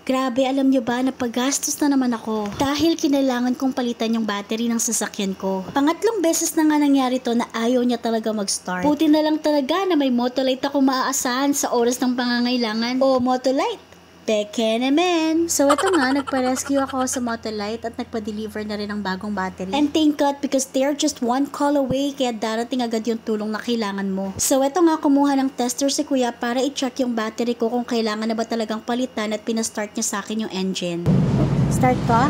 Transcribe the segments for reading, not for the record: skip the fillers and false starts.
Grabe, alam nyo ba, napagastos na naman ako. Dahil kinailangan kong palitan yung battery ng sasakyan ko. Pangatlong beses na nga nangyari to na ayaw niya talaga mag-start. Buti na lang talaga na may Motolite ako maaasahan sa oras ng pangangailangan. O Motolite, peke naman. So ito nga, nagpa-rescue ako sa Motolite at nagpa-deliver na rin ng bagong battery. And thank God because they're just one call away kaya darating agad yung tulong na kailangan mo. So ito nga, kumuha ng tester si kuya para i-check yung battery ko kung kailangan na ba talagang palitan at pinastart niya sa akin yung engine. Start ko?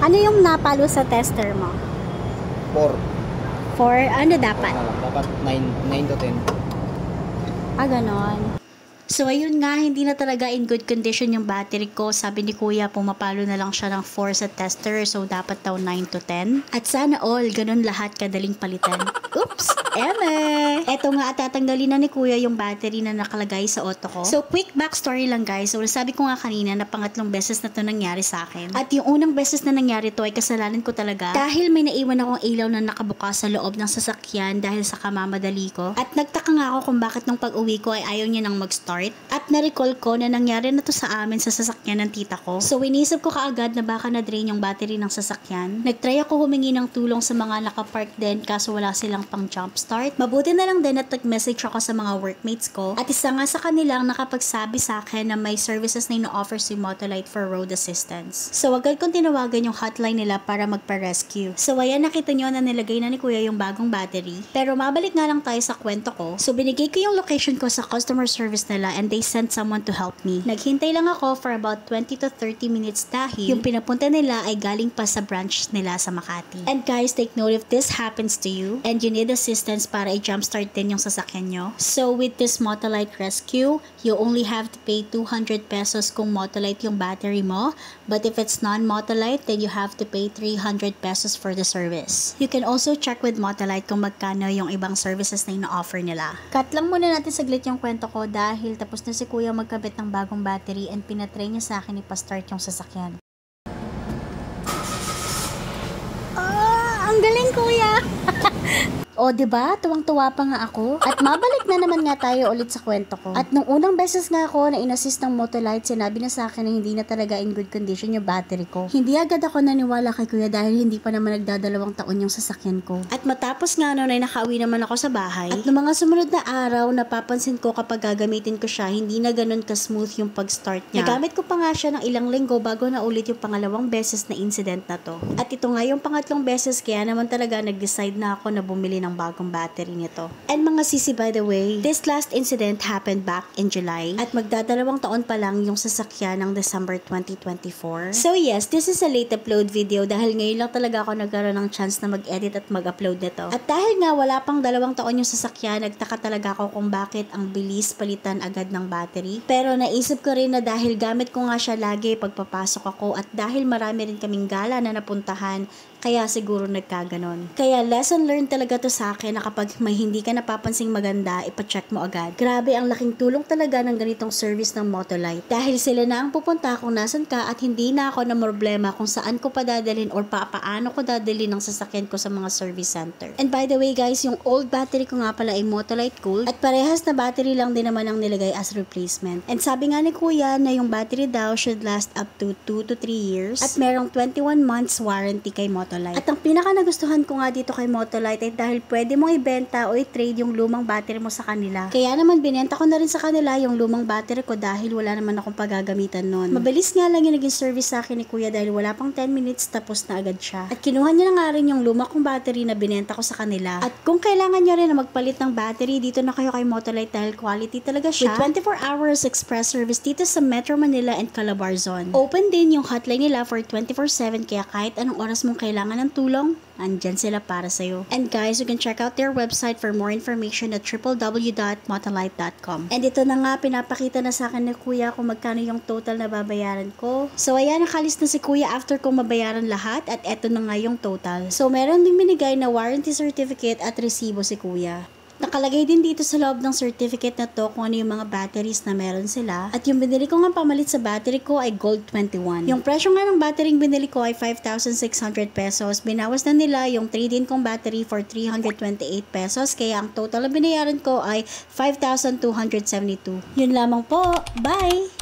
Ano yung napalo sa tester mo? 4. 4? Ano dapat? Dapat 9 to 10. Ganon. So ayun nga, hindi na talaga in good condition yung battery ko. Sabi ni kuya, pumapalo na lang siya ng 4 sa tester. So dapat daw 9 to 10. At sana all, ganun lahat kadaling palitan. Oops! Eme! Eto nga, tatanggalin na ni kuya yung battery na nakalagay sa auto ko. So quick backstory lang guys. So sabi ko nga kanina na pangatlong beses na to nangyari sa akin. At yung unang beses na nangyari to ay kasalanan ko talaga. Dahil may naiwan akong ilaw na nakabukas sa loob ng sasakyan dahil sa kamamadali ko. At nagtaka nga ako kung bakit nung pag-uwi ko ay ayaw niya nang mag-start. At na-recall ko na nangyari na to sa amin sa sasakyan ng tita ko. So inisip ko kaagad na baka na-drain yung battery ng sasakyan. Nagtry ako humingi ng tulong sa mga nakapark din kaso wala silang pang jump start. Mabuti na lang din at nag-message ako sa mga workmates ko. At isa nga sa kanilang nakapagsabi sa akin na may services na ino-offer si Motolite for road assistance. So agad kong tinawagan yung hotline nila para magpa-rescue. So ayan, nakita nyo na nilagay na ni kuya yung bagong battery. Pero mabalik nga lang tayo sa kwento ko. So binigay ko yung location ko sa customer service nila and they sent someone to help me. Naghintay lang ako for about 20 to 30 minutes dahil yung pinapunta nila ay galing pa sa branch nila sa Makati. And guys, take note if this happens to you and you need assistance para i-jumpstart din yung sasakyan nyo. So with this Motolite Rescue, you only have to pay 200 pesos kung Motolite yung battery mo. But if it's non-Motolite, then you have to pay 300 pesos for the service. You can also check with Motolite kung magkano yung ibang services na ino-offer nila. Cut lang muna natin saglit yung kwento ko dahil tapos na si kuya magkabit ng bagong battery and pinatry niya sa akin ipastart yung sasakyan. Ang galing kuya! O, diba? Tuwang-tuwa pa nga ako. At mabalik na naman nga tayo ulit sa kwento ko. At nung unang beses nga ako na inassist ng Motolite, sinabi na sa akin na hindi na talaga in good condition yung battery ko. Hindi agad ako naniwala kay kuya dahil hindi pa naman nagdadalawang taon yung sasakyan ko. At matapos nga noon ay nakauwi naman ako sa bahay. At noong mga sumunod na araw, napapansin ko kapag gagamitin ko siya, hindi na ganun ka-smooth yung pag-start niya. Nagamit ko pa nga siya ng ilang linggo bago na ulit yung pangalawang beses na incident na to. At ito nga yung pangatlong beses kaya naman talaga nag-decide na ako na bumili ng bagong battery nito. And mga sisi, by the way, this last incident happened back in July at magdadalawang taon pa lang yung sasakyan ng December 2024. So yes, this is a late upload video dahil ngayon lang talaga ako nagkaroon ng chance na mag-edit at mag-upload nito. At dahil nga wala pang 2 taon yung sasakyan, nagtaka talaga ako kung bakit ang bilis palitan agad ng battery. Pero naisip ko rin na dahil gamit ko nga siya lagi pagpapasok ako at dahil marami rin kaming gala na napuntahan, kaya siguro nagkaganon. Kaya lesson learned talaga to sa akin na kapag may hindi ka napapansing maganda, ipacheck mo agad. Grabe, ang laking tulong talaga ng ganitong service ng Motolite. Dahil sila na ang pupunta kung nasan ka at hindi na ako na problema kung saan ko pa dadalhin or paano ko dadalhin ng sasakyan ko sa mga service center. And by the way guys, yung old battery ko nga pala ay Motolite Gold at parehas na battery lang din naman ang nilagay as replacement. And sabi nga ni kuya na yung battery daw should last up to 2 to 3 years at merong 21 months warranty kay Motolite. At ang pinaka nagustuhan ko nga dito kay Motolite ay dahil pwede mong ibenta o i-trade yung lumang battery mo sa kanila. Kaya naman binenta ko na rin sa kanila yung lumang battery ko dahil wala naman akong paggagamitan nun. Mabilis nga lang yung naging service sa akin ni kuya dahil wala pang 10 minutes tapos na agad siya. At kinuha niya na nga rin yung luma kong battery na binenta ko sa kanila. At kung kailangan niya rin na magpalit ng battery, dito na kayo kay Motolite dahil quality talaga siya. With 24 hours express service dito sa Metro Manila and Calabarzon. Open din yung hotline nila for 24/7 kaya kahit anong oras mong kailangan ng tulong, andyan sila para sa'yo. And guys, you can check out their website for more information at www.motolite.com. And ito na nga, pinapakita na sa akin ni kuya kung magkano yung total na babayaran ko. So ayan, nakalis na si kuya after kong mabayaran lahat at eto na nga yung total. So meron ding binigay na warranty certificate at resibo si kuya. Nakalagay din dito sa loob ng certificate na to kung ano yung mga batteries na meron sila. At yung binili ko nga pamalit sa battery ko ay Gold 21. Yung presyo nga ng battery binili ko ay 5,600 pesos. Binawas na nila yung trade-in kong battery for 328 pesos. Kaya ang total na binayaran ko ay 5,272. Yun lamang po. Bye!